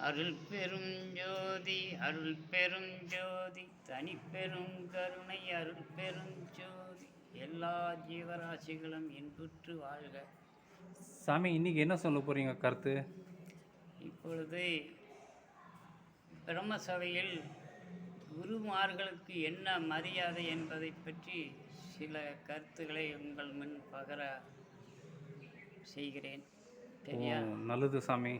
அருள் பெரும் ஜோதி அருள் பெரும் ஜோதி தனிப்பெரும் கருணை அருள் பெரும் ஜோதி எல்லா ஜீவராசிகளும் இன்புற்று வாழ்க. சாமி, இன்னைக்கு என்ன சொல்ல போறீங்க கருத்து? இப்பொழுது பிரம்மசபையில் குருமார்களுக்கு என்ன மரியாதை என்பதை பற்றி சில கருத்துக்களை உங்கள் முன் பகர செய்கிறேன். சரியா? நல்லது சாமி,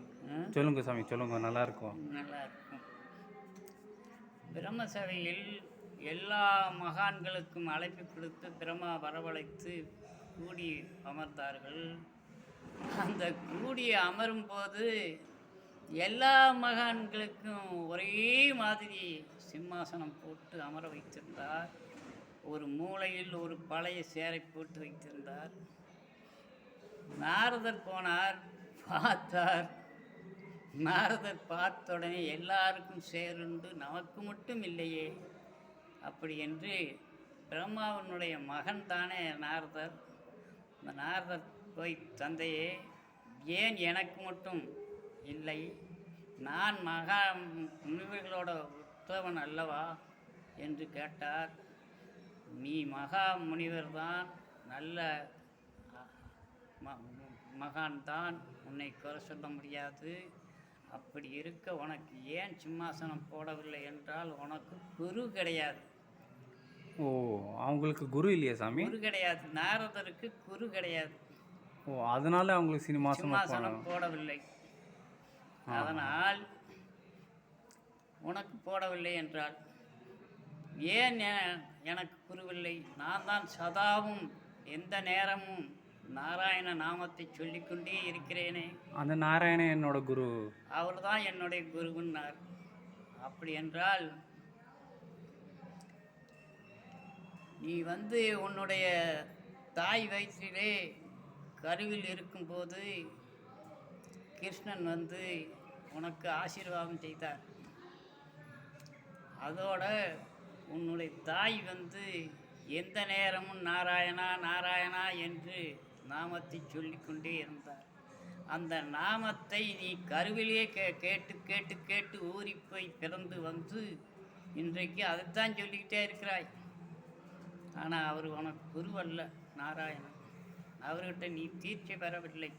சொல்லுங்க சாமி, சொல்லுங்க. நல்லா இருக்கும். நல்லா இருக்கும். பிரம்மசபையில் எல்லா மகான்களுக்கும் அழைப்பு கொடுத்து பிரம்மா வரவழைத்து கூடி அமர்ந்தார்கள். அந்த கூடி அமரும் போது எல்லா மகான்களுக்கும் ஒரே மாதிரி சிம்மாசனம் போட்டு அமர வைத்திருந்தார். ஒரு மூலையில் ஒரு பழைய சேரை போட்டு வைத்திருந்தார். நாரதர் போனார், பார்த்தார். நாரதர் பார்த்த உடனே எல்லாருக்கும் சேருண்டு, நமக்கு மட்டும் இல்லையே அப்படி என்று, பிரம்மாவனுடைய மகன் தானே நாரதர். அந்த நாரதர் போய், தந்தையே, ஏன் எனக்கு மட்டும் இல்லை? நான் மகா முனிவர்களோட உத்தவன் அல்லவா என்று கேட்டார். நீ மகா முனிவர் தான், நல்ல மகான் தான், உன்னை குறை சொல்ல முடியாது. அப்படி இருக்க உனக்கு ஏன் சிம்மாசனம் போடவில்லை என்றால், உனக்கு குரு கிடையாது. ஓ, அவங்களுக்கு குரு இல்லையா சாமி? குரு கிடையாது, நாரதருக்கு குரு கிடையாது. ஓ, அதனால அவங்களுக்கு சிம்மாசனம் போடவில்லை. அதனால் உனக்கு போடவில்லை என்றால், ஏன் எனக்கு குருவில்லை? நான் தான் சதாவும் எந்த நேரமும் நாராயண நாமத்தை சொல்லிக்கொண்டே இருக்கிறேனே. அந்த நாராயணன் என்னோட குரு, அவர் தான் என்னுடைய குருவுன்னார். அப்படி என்றால், நீ உன்னுடைய தாய் வயிற்றிலே கருவில் இருக்கும்போது கிருஷ்ணன் உனக்கு ஆசீர்வாதம் செய்தார். அதோட உன்னுடைய தாய் எந்த நேரமும் நாராயணா நாராயணா என்று நாமத்தை சொல்லிக்கொண்டே இருந்தார். அந்த நாமத்தை நீ கருவிலேயே கேட்டு கேட்டு கேட்டு ஊறி போய் பிறந்து இன்றைக்கு அதைத்தான் சொல்லிக்கிட்டே இருக்கிறாய். ஆனால் அவர் உனக்கு குருவல்ல, நாராயணன். அவர்கிட்ட நீ தீட்சை பெறவில்லை.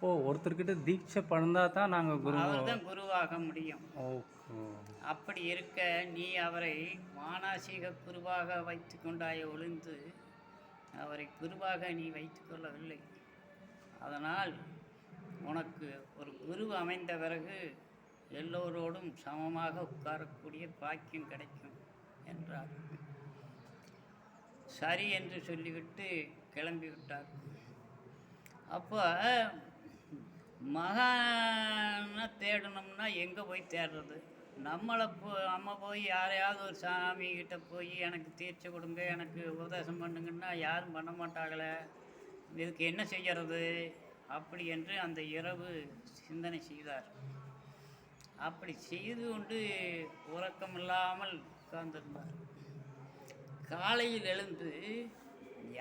ஓ, ஒருத்தர்கிட்ட தீட்சை பண்ணா தான் நாங்கள் குரு, அவர் தான் குருவாக முடியும். ஓ, அப்படி இருக்க நீ அவரை மானசீக குருவாக வைத்து கொண்டாய ஒளிந்து அவரை குருவாக நீ வைத்து கொள்ளவில்லை. அதனால் உனக்கு ஒரு குரு அமைந்த பிறகு எல்லோரோடும் சமமாக உட்காரக்கூடிய பாக்கியம் கிடைக்கும் என்றார். சரி என்று சொல்லிவிட்டு கிளம்பிவிட்டார். அப்போ மகானை தேடணும்னா எங்கே போய் தேடுறது? நம்ம போய் யாரையாவது ஒரு சாமிகிட்ட போய் எனக்கு தீட்சை கொடுங்க, எனக்கு உபதேசம் பண்ணுங்கன்னா யாரும் பண்ண மாட்டாங்களே, இதுக்கு என்ன செய்கிறது அப்படி என்று அந்த இரவு சிந்தனை செய்தார். அப்படி செய்து கொண்டு உறக்கமில்லாமல் உட்கார்ந்திருந்தார். காலையில் எழுந்து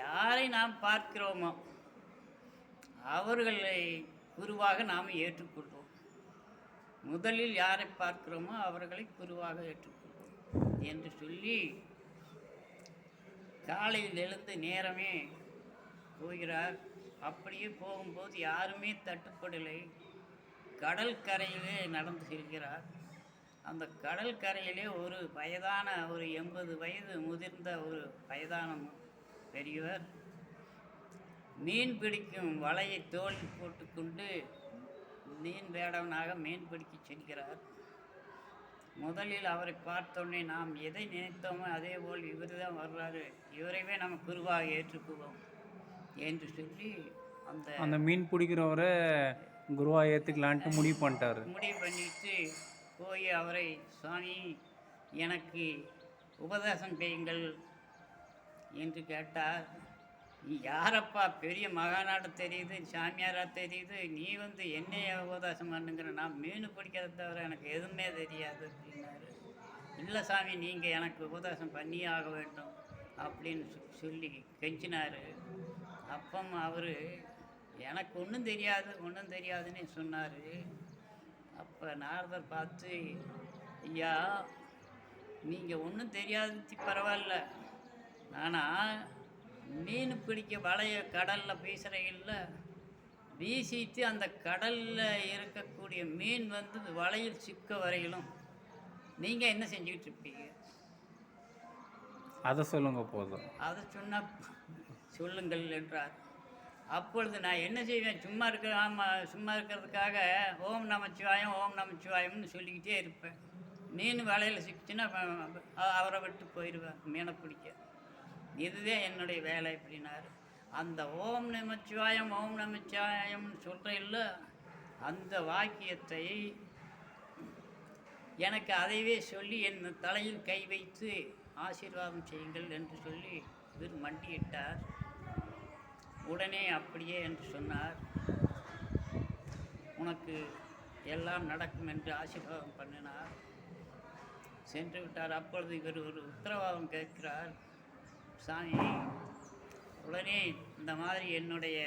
யாரை நாம் பார்க்கிறோமோ அவர்களை குருவாக நாம் ஏற்றுக்கொள்வோம். முதலில் யாரை பார்க்கிறோமோ அவர்களை குருவாக ஏற்றுக்கொள்வோம் என்று சொல்லி காலையில் எழுந்து நேரமே போகிறார். அப்படியே போகும்போது யாருமே தட்டுப்படலை. கடல் கரையிலே நடந்து செல்கிறார். அந்த கடல் கரையிலே ஒரு வயதான, ஒரு 80 வயது முதிர்ந்த ஒரு வயதான பெரியவர் மீன் பிடிக்கும் வலையை தோளில் போட்டுக்கொண்டு மீன் வேடவனாக மீன் பிடிக்க செல்கிறார். முதலில் அவரை பார்த்தோன்னே நாம் எதை நினைத்தோமோ அதே போல் இவர் தான் வர்றாரு, இவரைவே நம்ம குருவாக ஏற்றுக்குவோம் என்று சொல்லி அந்த மீன் பிடிக்கிறவரை குருவாக ஏற்றுக்கலான்ட்டு முடிவு பண்ணிட்டு போய் அவரை, சுவாமி எனக்கு உபதேசம் செய்யுங்கள் என்று கேட்டார். நீ யாரப்பா, பெரிய மகாநாடு தெரியுது, சாமியாராக தெரியுது, நீ என்னைய உபதேசம் பண்ணுங்கிற? நான் மீன் பிடிக்கிறத தவிர எனக்கு எதுவுமே தெரியாது அப்படின்னாரு. இல்லை சாமி, நீங்கள் எனக்கு உபதேசம் பண்ணியே ஆக வேண்டும் அப்படின்னு சொல்லி கெஞ்சினார். அப்போ அவர் எனக்கு ஒன்றும் தெரியாதுன்னு சொன்னார். அப்போ நாரதர் பார்த்து, ஐயா நீங்கள் ஒன்றும் தெரியாத பரவாயில்ல, ஆனால் மீன் பிடிக்க வலைய கடலில் வீசுகிறீங்கள, வீசிட்டு அந்த கடலில் இருக்கக்கூடிய மீன் வந்து இந்த வலையில் சிக்க வரையிலும் நீங்கள் என்ன செஞ்சுக்கிட்டு இருப்பீங்க? அதை சொல்லுங்க போதும். அதை சொன்னால் சொல்லுங்கள் என்றார். அப்பொழுது நான் என்ன செய்வேன், சும்மா இருக்கிறதுக்காக ஓம் நமச்சிவாயம் ஓம் நமச்சிவாயம்னு சொல்லிக்கிட்டே இருப்பேன். மீன் வலையில் சிக்கிச்சுன்னா அவரை விட்டு போயிடுவேன் மீனை பிடிக்க. இதுதான் என்னுடைய வேலை அப்படின்னாரு. அந்த ஓம் நமச்சிவாயம்னு சொல்கிறேன்ல, அந்த வாக்கியத்தை எனக்கு அதைவே சொல்லி என் தலையில் கை வைத்து ஆசீர்வாதம் செய்யுங்கள் என்று சொல்லி இவர் மண்டியிட்டார். உடனே அப்படியே என்று சொன்னார். உனக்கு எல்லாம் நடக்கும் என்று ஆசீர்வாதம் பண்ணினார். சென்று விட்டார். அப்பொழுது இவர் ஒரு உத்தரவாதம் கேட்கிறார். சாமி, உடனே இந்த மாதிரி என்னுடைய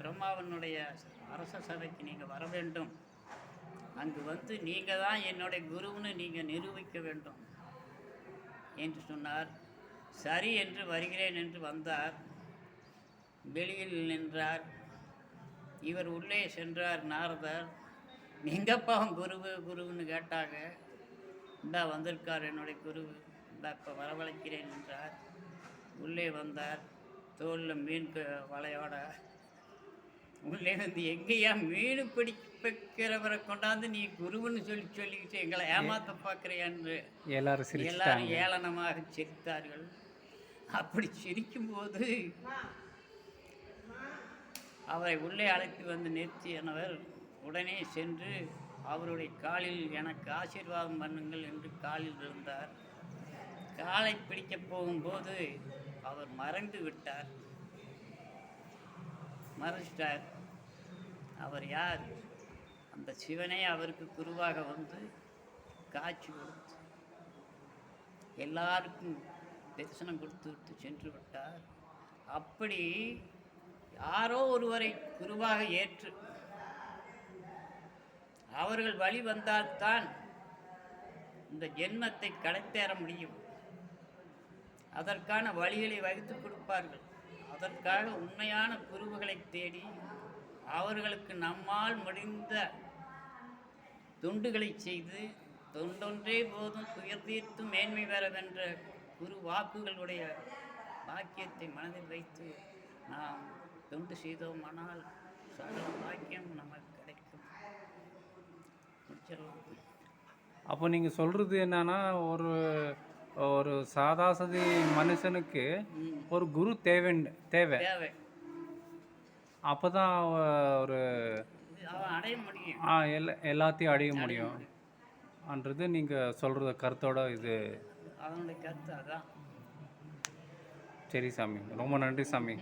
பிரம்மாவனுடைய அரச சபைக்கு நீங்கள் வர வேண்டும். அங்கு வந்து நீங்கள் தான் என்னுடைய குருவுன்னு நீங்கள் நிரூபிக்க வேண்டும் என்று சொன்னார். சரி என்று வருகிறேன் என்று வந்தார். வெளியில் நின்றார். இவர் உள்ளே சென்றார். நாரதர், எங்கப்பா குருவுன்னு கேட்டாங்க. இந்தா வந்திருக்கார் என்னுடைய குரு, இந்தா இப்போ வரவழைக்கிறேன் என்றார். உள்ளே வந்தார். தோளில் மீன் வலையோட உள்ளே வந்து, எங்கேயா மீன் பிடிக்கிறவரை கொண்டாந்து நீ குருவுன்னு சொல்லிக்கிட்டு எங்களை ஏமாத்த பார்க்குறியான்னு எல்லாரும் ஏளனமாக சிரித்தார்கள். அப்படி சிரிக்கும்போது அவரை உள்ளே அழைத்து வந்து நிறுத்தியவர் உடனே சென்று அவருடைய காலில் எனக்கு ஆசீர்வாதம் பண்ணுங்கள் என்று காலில் விழுந்தார். காலை பிடிக்கப் போகும்போது அவர் மறைந்து விட்டார். மறைச்சிட்டார். அவர் யார்? அந்த சிவனே அவருக்கு குருவாக வந்து காட்சி கொடுத்து எல்லாருக்கும் தரிசனம் கொடுத்து விட்டு சென்று விட்டார். அப்படி யாரோ ஒருவரை குருவாக ஏற்று அவர்கள் வழி வந்தால்தான் இந்த ஜென்மத்தை கடைத்தேற முடியும். அதற்கான வழிகளை வகுத்து கொடுப்பார்கள். அதற்காக உண்மையான குருவுகளை தேடி அவர்களுக்கு நம்மால் முடிந்த தொண்டுகளை செய்து, தொண்டொன்றே போதும் துயர் தீர்த்து மேன்மை பெறவென்ற குரு வாக்குகளுடைய பாக்கியத்தை மனதில் வைத்து நாம் தொண்டு செய்தோமானால் சகல பாக்கியம் நமக்கு கிடைக்கும். முடிச்சிடலாம். அப்போ நீங்கள் சொல்கிறது என்னன்னா, ஒரு ஒரு சாதாசதி மனுஷனுக்கு ஒரு குரு தேவை. அப்போ தான் ஒரு அடைய முடியும். எல்லாத்தையும் அடைய முடியும் என்றது நீங்கள் சொல்கிற கருத்தோட இது. அதனுடைய கருத்து அதான். சரி சாமி, ரொம்ப நன்றி சாமி.